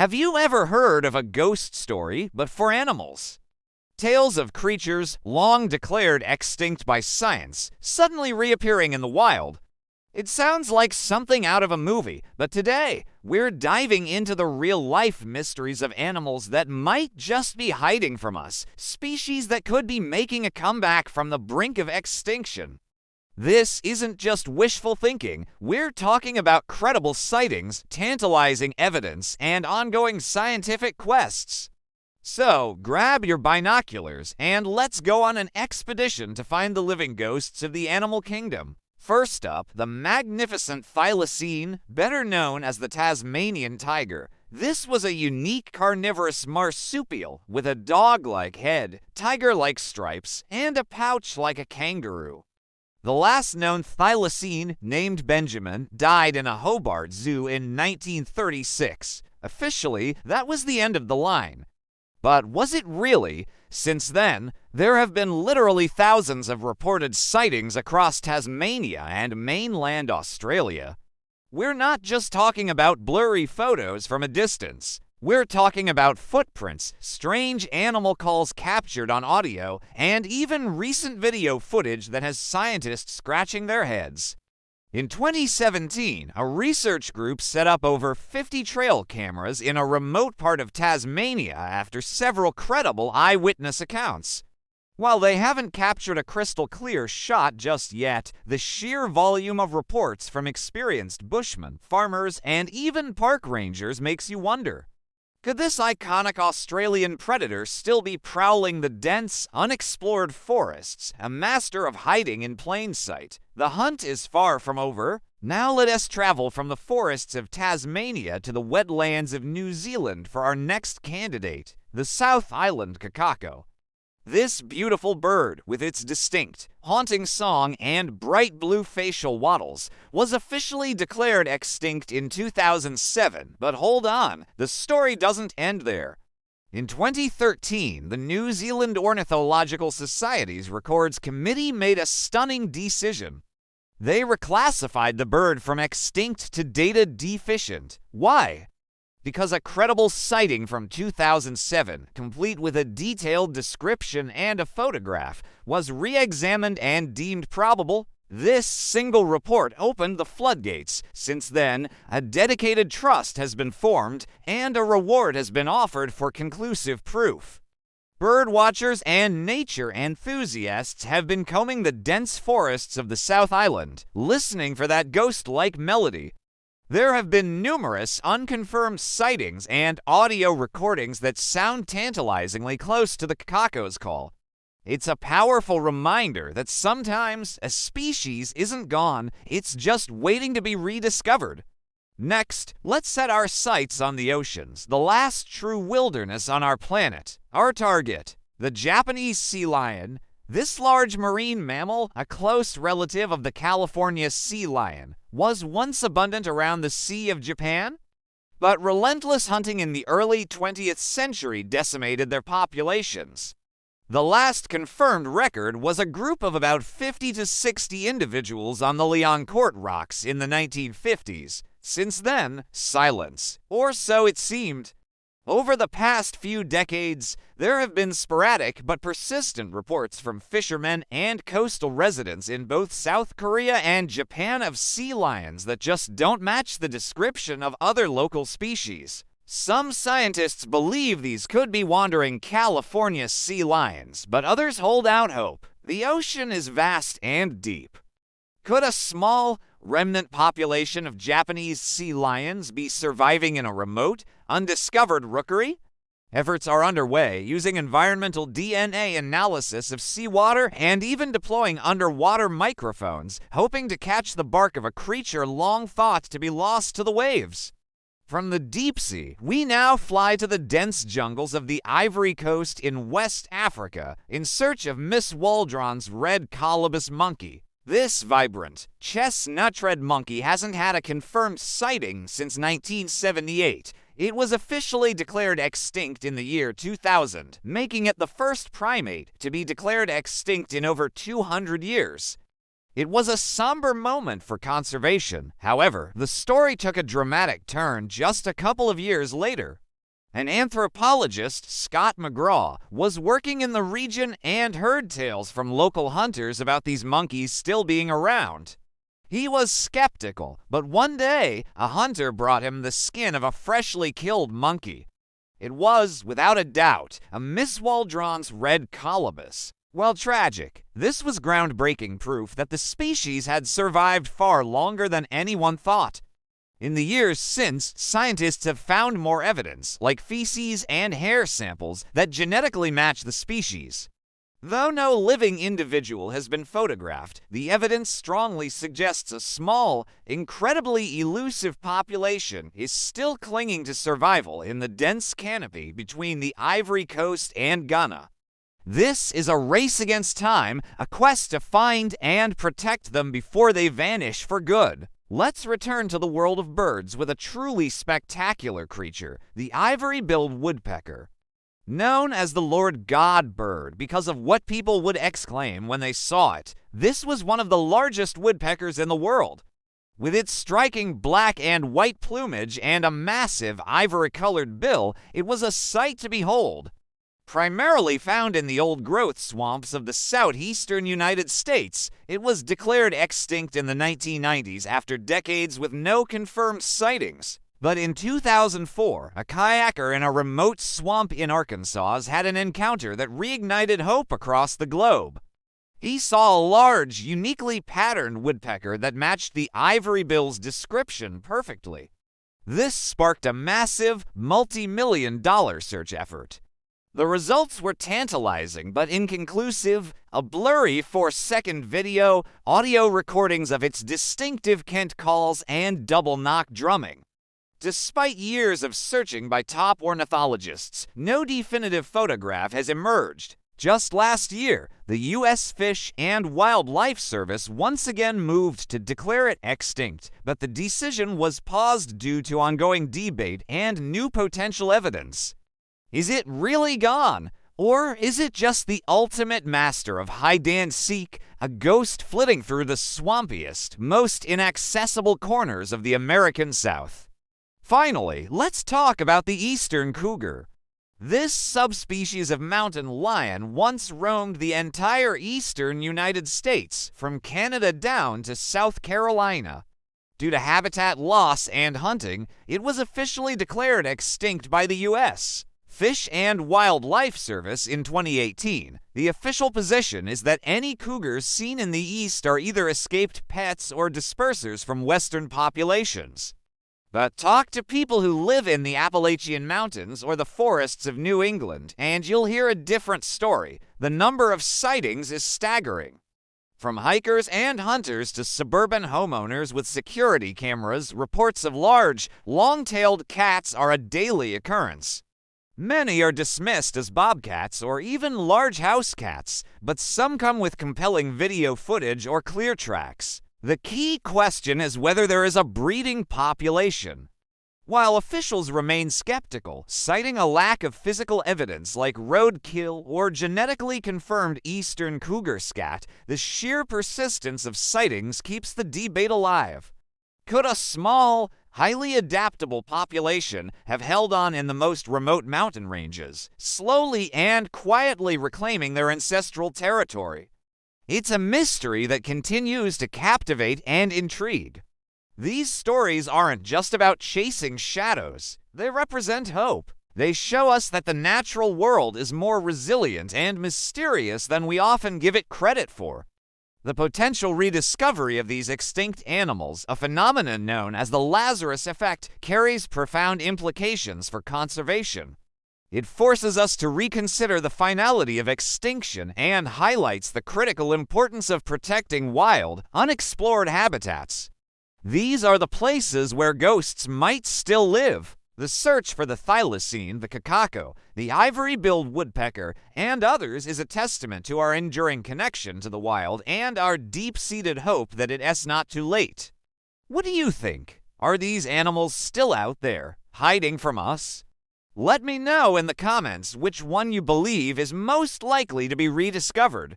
Have you ever heard of a ghost story, but for animals? Tales of creatures long declared extinct by science suddenly reappearing in the wild. It sounds like something out of a movie, but today we're diving into the real-life mysteries of animals that might just be hiding from us, species that could be making a comeback from the brink of extinction. This isn't just wishful thinking. We're talking about credible sightings, tantalizing evidence, and ongoing scientific quests. So, grab your binoculars and let's go on an expedition to find the living ghosts of the animal kingdom. First up, the magnificent thylacine, better known as the Tasmanian tiger. This was a unique carnivorous marsupial with a dog-like head, tiger-like stripes, and a pouch like a kangaroo. The last known thylacine, named Benjamin, died in a Hobart Zoo in 1936. Officially, that was the end of the line. But was it really? Since then, there have been literally thousands of reported sightings across Tasmania and mainland Australia. We're not just talking about blurry photos from a distance. We're talking about footprints, strange animal calls captured on audio, and even recent video footage that has scientists scratching their heads. In 2017, a research group set up over 50 trail cameras in a remote part of Tasmania after several credible eyewitness accounts. While they haven't captured a crystal clear shot just yet, the sheer volume of reports from experienced bushmen, farmers, and even park rangers makes you wonder. Could this iconic Australian predator still be prowling the dense, unexplored forests, a master of hiding in plain sight? The hunt is far from over. Now let us travel from the forests of Tasmania to the wetlands of New Zealand for our next candidate, the South Island kakako. This beautiful bird, with its distinct, haunting song and bright blue facial wattles, was officially declared extinct in 2007. But hold on, the story doesn't end there. In 2013, the New Zealand Ornithological Society's Records Committee made a stunning decision. They reclassified the bird from extinct to data deficient. Why? Because a credible sighting from 2007, complete with a detailed description and a photograph, was re-examined and deemed probable. This single report opened the floodgates. Since then, a dedicated trust has been formed and a reward has been offered for conclusive proof. Bird watchers and nature enthusiasts have been combing the dense forests of the South Island, listening for that ghost-like melody. There have been numerous unconfirmed sightings and audio recordings that sound tantalizingly close to the kakako's call. It's a powerful reminder that sometimes a species isn't gone, it's just waiting to be rediscovered. Next, let's set our sights on the oceans, the last true wilderness on our planet. Our target, the Japanese sea lion. This large marine mammal, a close relative of the California sea lion, was once abundant around the Sea of Japan, but relentless hunting in the early 20th century decimated their populations. The last confirmed record was a group of about 50 to 60 individuals on the Leoncourt Rocks in the 1950s. Since then, silence, or so it seemed. Over the past few decades, there have been sporadic but persistent reports from fishermen and coastal residents in both South Korea and Japan of sea lions that just don't match the description of other local species. Some scientists believe these could be wandering California sea lions, but others hold out hope. The ocean is vast and deep. Could a small, remnant population of Japanese sea lions be surviving in a remote, undiscovered rookery? Efforts are underway using environmental DNA analysis of seawater and even deploying underwater microphones, hoping to catch the bark of a creature long thought to be lost to the waves. From the deep sea, we now fly to the dense jungles of the Ivory Coast in West Africa in search of Miss Waldron's red colobus monkey. This vibrant, chestnut-red monkey hasn't had a confirmed sighting since 1978. It was officially declared extinct in the year 2000, making it the first primate to be declared extinct in over 200 years. It was a somber moment for conservation. However, the story took a dramatic turn just a couple of years later. An anthropologist, Scott McGraw, was working in the region and heard tales from local hunters about these monkeys still being around. He was skeptical, but one day a hunter brought him the skin of a freshly killed monkey. It was, without a doubt, a Miss Waldron's red colobus. While tragic, this was groundbreaking proof that the species had survived far longer than anyone thought. In the years since, scientists have found more evidence, like feces and hair samples, that genetically match the species. Though no living individual has been photographed, the evidence strongly suggests a small, incredibly elusive population is still clinging to survival in the dense canopy between the Ivory Coast and Ghana. This is a race against time, a quest to find and protect them before they vanish for good. Let's return to the world of birds with a truly spectacular creature, the ivory-billed woodpecker. Known as the Lord God bird because of what people would exclaim when they saw it, this was one of the largest woodpeckers in the world. With its striking black and white plumage and a massive ivory-colored bill, it was a sight to behold. Primarily found in the old-growth swamps of the southeastern United States, it was declared extinct in the 1990s after decades with no confirmed sightings. But in 2004, a kayaker in a remote swamp in Arkansas had an encounter that reignited hope across the globe. He saw a large, uniquely patterned woodpecker that matched the ivory bill's description perfectly. This sparked a massive, multi-million-dollar search effort. The results were tantalizing but inconclusive, a blurry 4-second video, audio recordings of its distinctive Kent calls, and double knock drumming. Despite years of searching by top ornithologists, no definitive photograph has emerged. Just last year, the U.S. Fish and Wildlife Service once again moved to declare it extinct, but the decision was paused due to ongoing debate and new potential evidence. Is it really gone? Or is it just the ultimate master of hide-and-seek, a ghost flitting through the swampiest, most inaccessible corners of the American South? Finally, let's talk about the eastern cougar. This subspecies of mountain lion once roamed the entire eastern United States, from Canada down to South Carolina. Due to habitat loss and hunting, it was officially declared extinct by the U.S. Fish and Wildlife Service in 2018. The official position is that any cougars seen in the east are either escaped pets or dispersers from western populations. But talk to people who live in the Appalachian Mountains or the forests of New England, and you'll hear a different story. The number of sightings is staggering. From hikers and hunters to suburban homeowners with security cameras, reports of large, long-tailed cats are a daily occurrence. Many are dismissed as bobcats or even large house cats, but some come with compelling video footage or clear tracks. The key question is whether there is a breeding population. While officials remain skeptical, citing a lack of physical evidence like roadkill or genetically confirmed eastern cougar scat, the sheer persistence of sightings keeps the debate alive. Could a small, highly adaptable population have held on in the most remote mountain ranges, slowly and quietly reclaiming their ancestral territory? It's a mystery that continues to captivate and intrigue. These stories aren't just about chasing shadows. They represent hope. They show us that the natural world is more resilient and mysterious than we often give it credit for. The potential rediscovery of these extinct animals, a phenomenon known as the Lazarus effect, carries profound implications for conservation. It forces us to reconsider the finality of extinction and highlights the critical importance of protecting wild, unexplored habitats. These are the places where ghosts might still live. The search for the thylacine, the kakako, the ivory-billed woodpecker, and others is a testament to our enduring connection to the wild and our deep-seated hope that it is not too late. What do you think? Are these animals still out there, hiding from us? Let me know in the comments which one you believe is most likely to be rediscovered.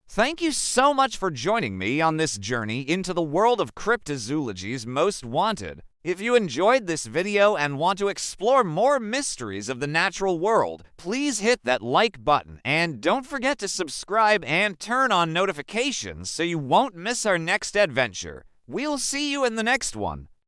Thank you so much for joining me on this journey into the world of cryptozoology's most wanted. If you enjoyed this video and want to explore more mysteries of the natural world, please hit that like button and don't forget to subscribe and turn on notifications so you won't miss our next adventure. We'll see you in the next one.